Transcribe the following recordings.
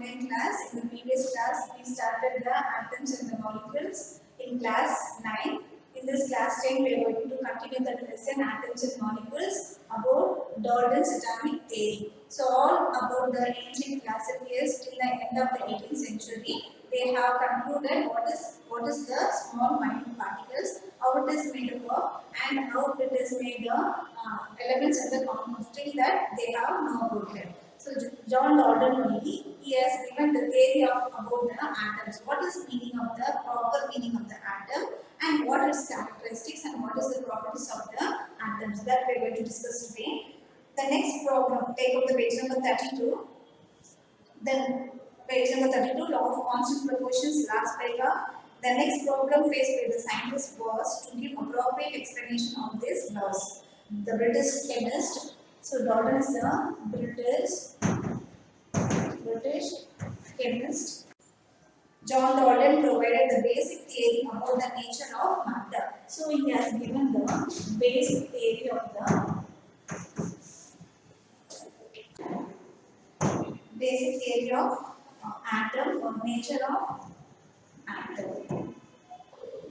online class. In the previous class, we started the atoms and the molecules in class 9. In this class 10, we are going to continue the lesson atoms and molecules about Dattons atomic theory. So all about the ancient classifiers till the end of the 18th century, they have concluded what is the small minute particles, how it is made up of, and how it is made of elements and the compounds. Still that they have no about it. So John Dalton only, he has given the theory of about the atoms. What is meaning of the proper meaning of the atom, and what is characteristics, and what is the properties of the atoms, that we are going to discuss today. The next problem, take up the page number 32. Then page number 32, law of constant proportions, last paragraph. The next problem faced by the scientists was to give appropriate explanation of these laws. The British chemist, so Dalton is the British chemist. John Dalton provided the basic theory about the nature of matter. So he has given the basic theory of the atom or nature of atom.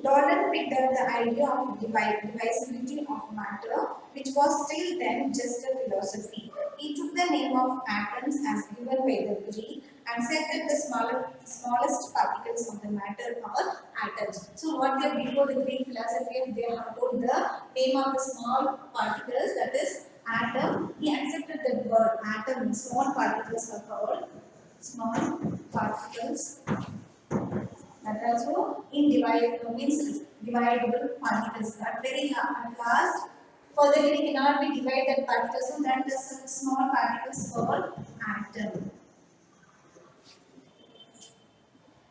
Dalton picked up the idea of divisibility of matter, which was still then just a philosophy. He took the name of atoms as given by the Greek and said that the smallest particles of the matter are atoms. So what they before the Greek philosophy, they have told the name of the small particles, that is atom. He accepted the word atom. Small particles are called small particles. That also indivisible means divisible particles. At very last, further we cannot be divided particles, so that is small particles called atom.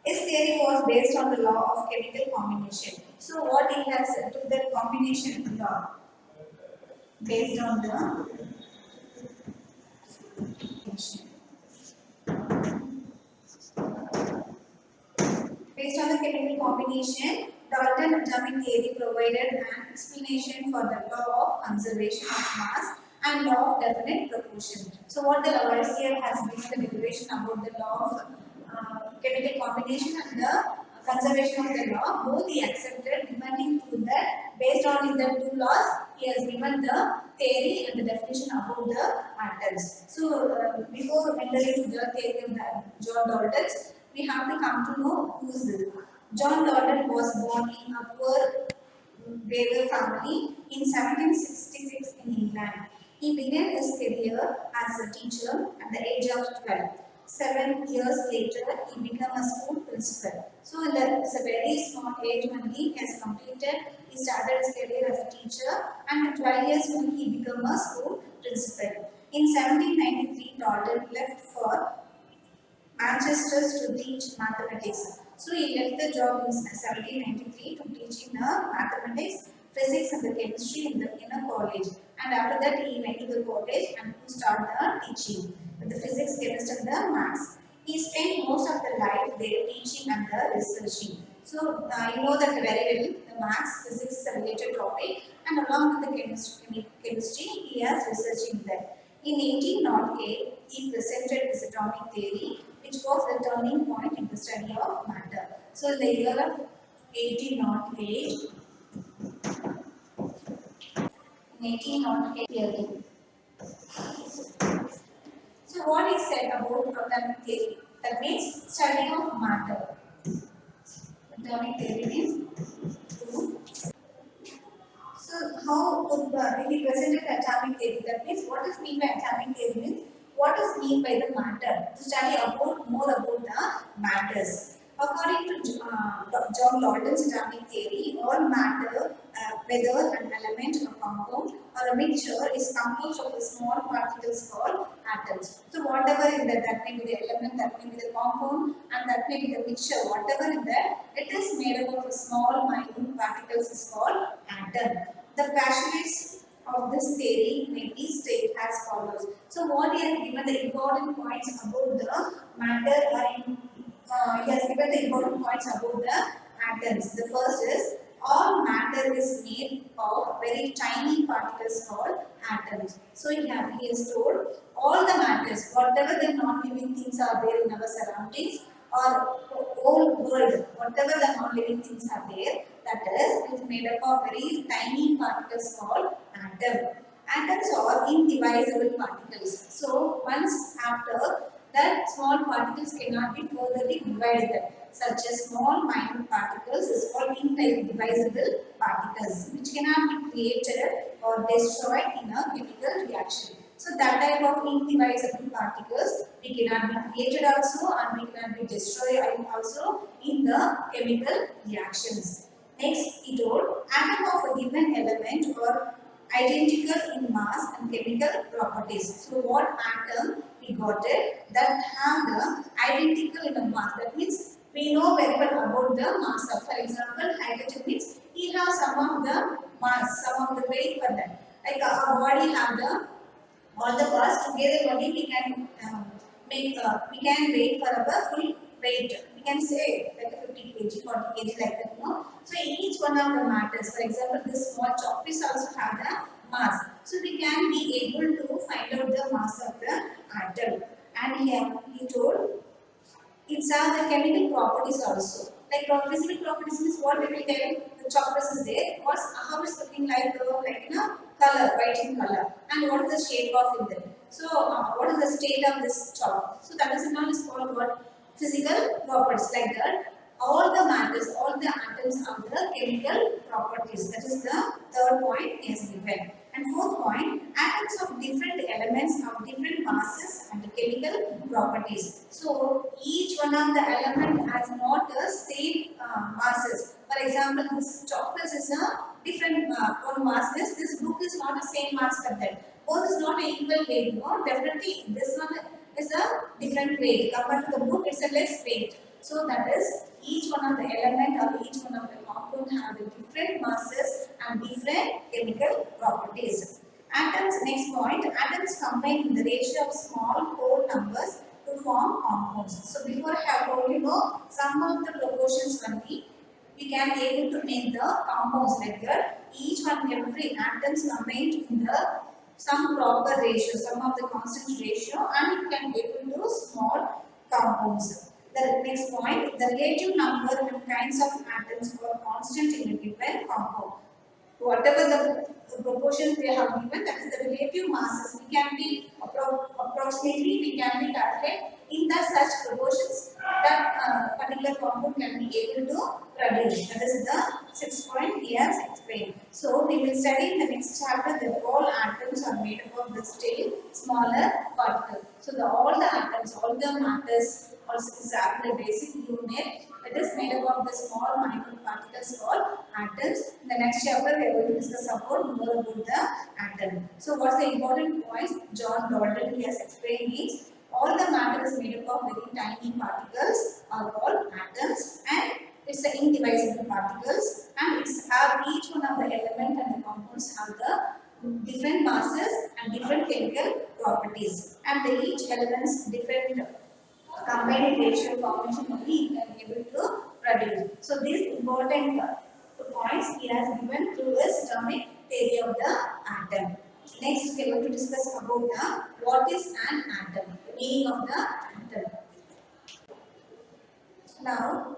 His theory was based on the law of chemical combination. So what he has took that combination law based on the Based on the chemical combination, Dalton atomic theory provided an explanation for the law of conservation of mass and law of definite proportion. So what the Lavoisier has given the derivation about the law of chemical combination and the conservation of the law, both he accepted depending to that. Based on the two laws, he has given the theory and the definition about the atoms. So before entering to the theory of the John Dalton's, we have to come to know who is this. John Dalton was born in a poor weaver family in 1766 in England. He began his career as a teacher at the age of 12. 7 years later, he became a school principal. So, it's a very small age when he has completed. He started his career as a teacher, and at 12 years when he became a school principal. In 1793, Dalton left for Manchester to teach mathematics. So he left the job in 1793 to teach in mathematics, physics and the chemistry in a college. And after that he went to the college and to start the teaching with the physics, chemistry and the maths. He spent most of the life there teaching and the researching. So you know that very well, the maths, physics is a related topic, and along with the chemistry he has researching there. In 1808, he presented his atomic theory, which was the turning point in the study of matter. So, in the year of 1808, theory. So, what he said about atomic theory? That means study of matter. Atomic theory means how he presented atomic theory. That means what is mean by atomic theory means what is mean by the matter. To study more about the matters. According to John Dalton's atomic theory, all matter, whether an element, a compound, or a mixture, is composed of the small particles called atoms. So whatever in that may be the element, that may be the compound, and that may be the mixture. Whatever in that, it is made up of small, minute particles is called atom. The postulates of this theory may be stated as follows. So what he has given the important points about the matter he has given the important points about the atoms. The first is all matter is made of very tiny particles called atoms. So he has told all the matters, whatever the non-living things are there in our surroundings or whole world, whatever the non-living things are there, that is made up of very tiny particles called atom. Atoms are indivisible particles. So once after that, small particles cannot be furtherly divided. Such as small minute particles is called indivisible particles, which cannot be created or destroyed in a chemical reaction. So that type of indivisible particles we cannot be created also and we cannot be destroyed also in the chemical reactions. Next, it told atom of a given element or identical in mass and chemical properties. So what atom we got it that have the identical in the mass. That means we know very well about the mass of, for example, hydrogen means we have some of the mass, some of the weight for that. Like our body have the all the parts together only we can we can weigh for our full weight. We can say like a 50 kg, 40 kg like that, no? So each one of the matters, for example, this small chalk piece also have the mass. So we can be able to find out the mass of the atom. And here he told it's the chemical properties also. Like physical properties means what we will tell the chocolate is there. What's how it's looking like color, white in color, and what is the shape of it. So what is the state of this chocolate? So that is known is called what physical properties like that. All the matters, all the atoms are the chemical properties. That is the third point he has given. And fourth point, atoms of different elements have different masses and chemical properties. So each one of the element has not the same masses. For example, this chocolate is a different one masses. This book is not the same mass for that. Both is not an equal weight. No, definitely this one is a different weight. Compared to the book, it's a less weight. So that is each one of the element or each one of the compound have the different masses and different chemical properties. Atoms, next point, atoms combine in the ratio of small whole numbers to form compounds. So before I have told some of the proportions only we can able to make the compounds like that. Each one every atoms combined in the some proper ratio, some of the constant ratio, and it can able to small compounds. The next point, the relative number and kinds of atoms are constant in a given compound. Whatever the proportions they have given, that is the relative masses. We can be approximately we can be calculate in the such proportions that particular compound can be able to produce. That is the 6 point he has explained. So we will study in the next chapter that all atoms are made up of the still smaller particle. So all the atoms, all the matters also is the basic unit. It is made up of the small minute particles called atoms. In the next chapter, we are going to discuss more about the atom. So, what's the important points John Dalton has explained is all the matter is made up of very tiny particles are called atoms, and it's the indivisible particles, and it's have each one of the element and the compounds have the different masses and different chemical properties, and the each elements different combined ratio formation only you can be able to produce. So these important points he has given through his atomic theory of the atom. Next we are going to discuss about the what is an atom, the meaning of the atom. Now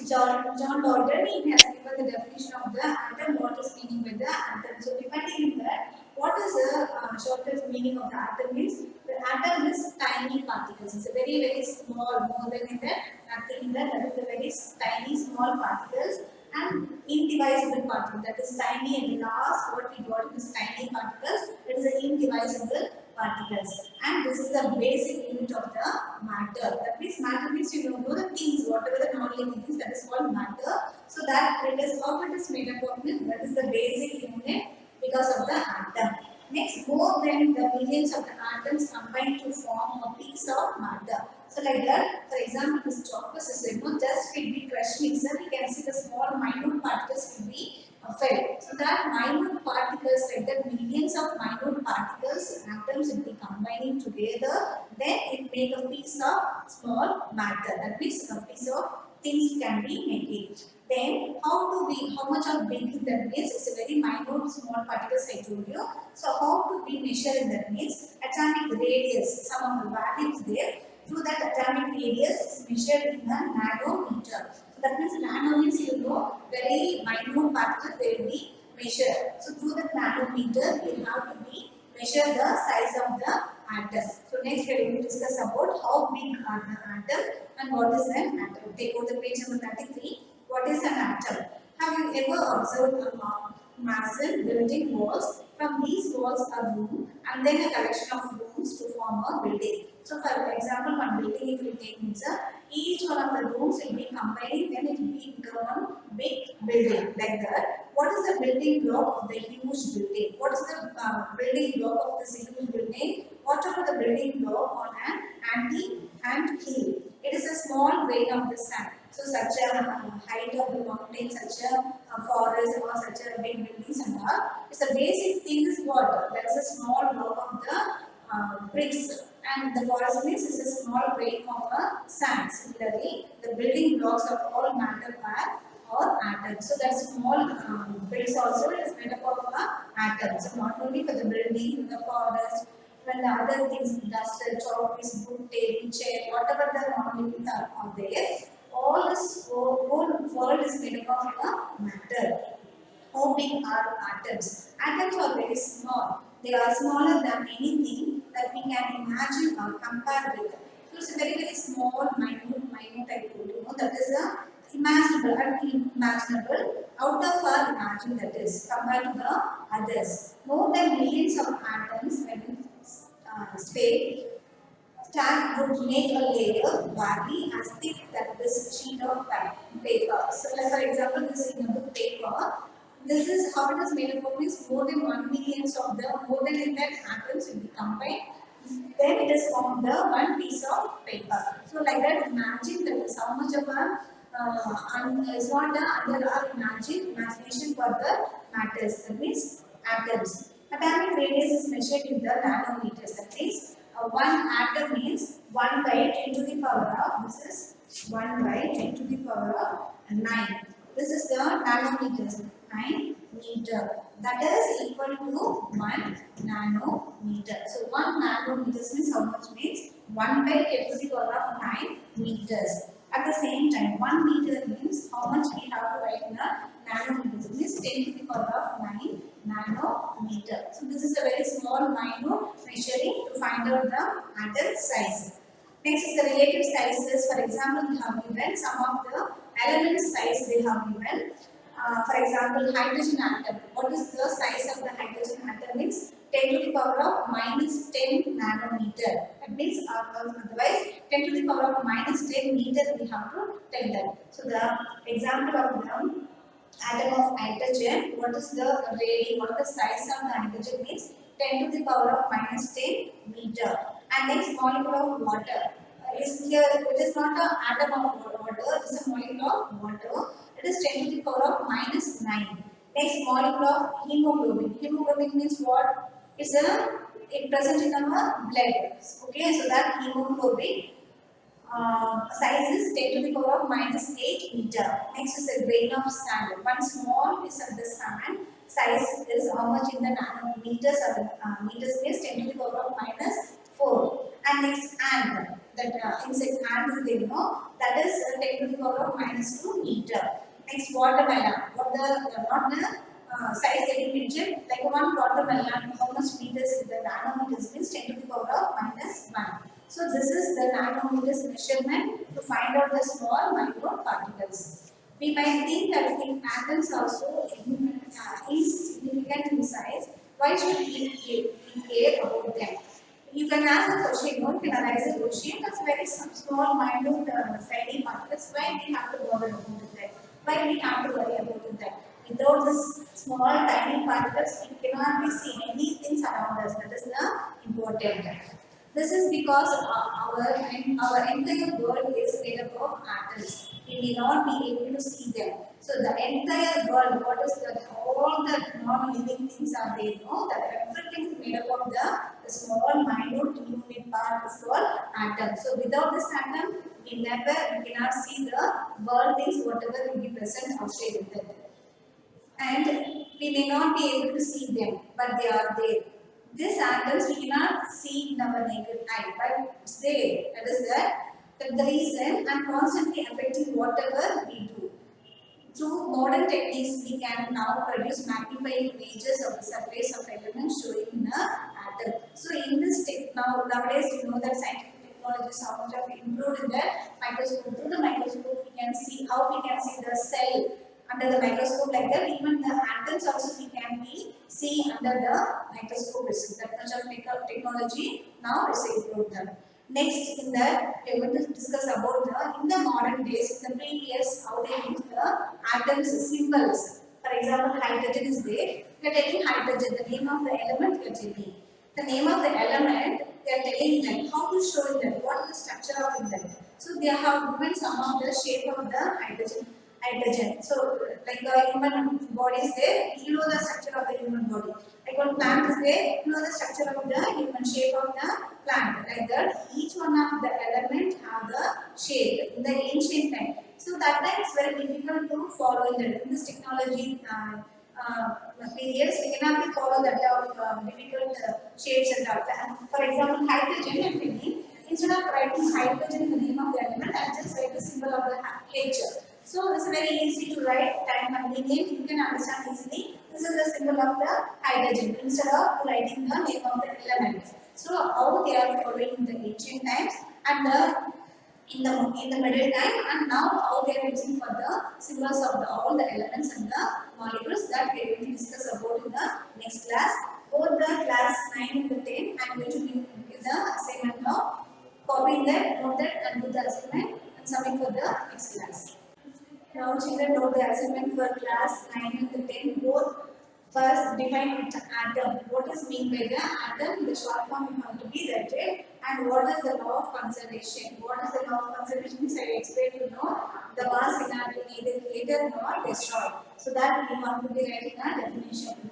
John Dalton he has given the definition of the atom, what is meaning with the atom. So depending on that, what is the shortest meaning of the atom means the atom is tiny particles. It's a very small, more than in that, nothing in that. That is the very tiny small particles and indivisible particle. That is tiny and last what we got is tiny particles. That is the indivisible particles, and this is the basic unit of the matter. That means matter means you know the things, whatever the non-living things, that is called matter. So that it is how it is made up of, that is the basic unit because of the atom. Next, more than the millions of the atoms combine to form a piece of matter. So like that, for example, this chocolate is just will be crushed mixer. We can see the small minute particles will be fell. So that minute particles, like that millions of minute particles, atoms will be combining together, then it make a piece of small matter. That means a piece of things can be made. Then how much of big that means? It's a very minute small particles I told you. So how to be measure in that means atomic radius, some of the values there. Through that atomic radius is measured in the nanometer. So that means nano means you know very minute particles they will be measured. So through the nanometer we have to be measure the size of the atom. So next we are going to discuss about how big are the atom and what is an atom. Take out the page number 33. What is an atom? Have you ever observed a massive building walls? From these walls are room and then a collection of rooms to form a building. So for example, one building if we take means each one of the rooms will be combined, then it will be become one big building like that. What is the building block of the huge building? What is the building block of this huge building? What are the building block on an ant hill? It is a small grain of the sand. So such a height of the mountain, such a forest or such a big buildings and all. It's a basic thing is what? There is a small block of the bricks and the forest means is a small grain of a sand. Similarly, the building blocks of all matter are or atoms. So that small bricks also is made up of atoms. So not only for the building, the forest, when the other things, duster, chalk, piece, book, table, chair, whatever the non-living are there, all this whole world is made up of matter. How big are atoms? Atoms are very small. They are smaller than anything that we can imagine or compare with. So it's a very small, minute I told you. That is a imaginable, unimaginable, out of our imagine that is compared to the others. More than millions of atoms when stay stack would make a layer vary as thick as this sheet of paper. So, like for example, this is a book paper. This is how it is made up of. Means more than 1 million of the more than in that atoms will be combined. Then it is formed the one piece of paper. So, like that, imagine that is how much of a it's not under our imagination for the matters. That means atoms. Atomic radius is measured in the nanometers. That means one atom means 1 by 10 to the power of, this is 1 by 10 to the power of 9. This is the nanometers, 9 meter. That is equal to 1 nanometer. So 1 nanometers means how much means 1 by 10 to the power of 9 meters. At the same time, 1 meter means how much we have to write in a nanometers. Means 10 to the power of 9 nanometer. So this is a very small minute measuring to find out the atom size. Next is the relative sizes. For example, we have given some of the element size they have given. For example, hydrogen atom. What is the size of the hydrogen atom? Means 10 to the power of minus 10 nanometer. That means otherwise 10 to the power of minus 10 meter we have to tell them. So the example of the atom of hydrogen, what is the radius, what is the size of the hydrogen means 10 to the power of minus 10 meter. And next molecule of water is here, it is not an atom of water, it is a molecule of water. It is 10 to the power of minus 9. Next molecule of hemoglobin. Hemoglobin means what? It's it present in our blood. Okay, so that hemoglobin size is 10 to the power of minus 8 meter. Next is a grain of sand. One small piece of the sand size is how much in the nanometers or meters is 10 to the power of minus 4. And next ant, that insect ant is there, no? That is 10 to the power of minus 2 meter. Next watermelon. What the not the size getting mentioned, like one watermelon, how much meters is the nanometers means 10 to the power of minus 1. So this is the nanometers measurement to find out the small micro particles. We might think that if atoms are so insignificant in size, why should we care about them? You can ask a question, you can arise a question, that's very small, minute, tiny particles. Why we have to bother about that? Why we have to worry about that? Without this small, tiny particles, we cannot be seeing anything around us. That is the important. This is because our entire world is made up of atoms. we may not be able to see them. So the entire world, what is that? All the non-living things are there. No, that everything is made up of the small, minute unit part is called atom. So without this atom, we cannot see the world things, whatever will be present outside with it. And we may not be able to see them, but they are there. These atoms we cannot see in our naked eye, but it's there. That the reason and constantly affecting whatever we do. Through modern techniques, we can now produce magnifying images of the surface of elements showing in the atom. So in this nowadays, you know that scientific technologies how much have improved in the microscope. Through the microscope, we can see how we can see the cell under the microscope like that. Even the atoms also we can be see under the microscope. That much of technology now is improved. Next, in that we are going to discuss about the in the modern days, in the previous how they use the atoms symbols. For example, hydrogen is there. We are taking hydrogen, the name of the element we are taking. The name of the element they are telling them how to show them what is the structure of them. So they have given some of the shape of the hydrogen. So like a human body is there, you know the structure of the human body. Like one plant is there, you know the structure of the human shape of the plant. Like that, each one of the element have the shape in the ancient time. So that time it's very difficult to follow in this technology periods. We cannot be follow that difficult shapes and all. For example, hydrogen and thinking. Instead of writing hydrogen in the name of the element, I just write the symbol of the H. So it's very easy to write, time convenient, you can understand easily. This is the symbol of the hydrogen instead of writing the name of the element. So how they are following in the ancient times and in the middle time, and now how they are using for the symbols of all the elements and the molecules that we are going to discuss about in the next class. Both the class 9 and the 10, I am going to give the assignment now. Copy that, note that, and do the assignment and submit for the next class. Now children, note the assignment for class 9 and the 10. Both first define with atom. What is mean by the atom? The short form is going to be that, right? And what is the law of conservation? What is the law of conservation? Means I explained to know the mass cannot be neither created nor destroyed. So that we want to be writing a definition.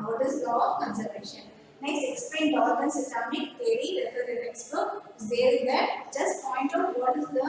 What is law of conservation? Next, explain Dattons atomic theory. Refer to the textbook. Is there in that. Just point out what is the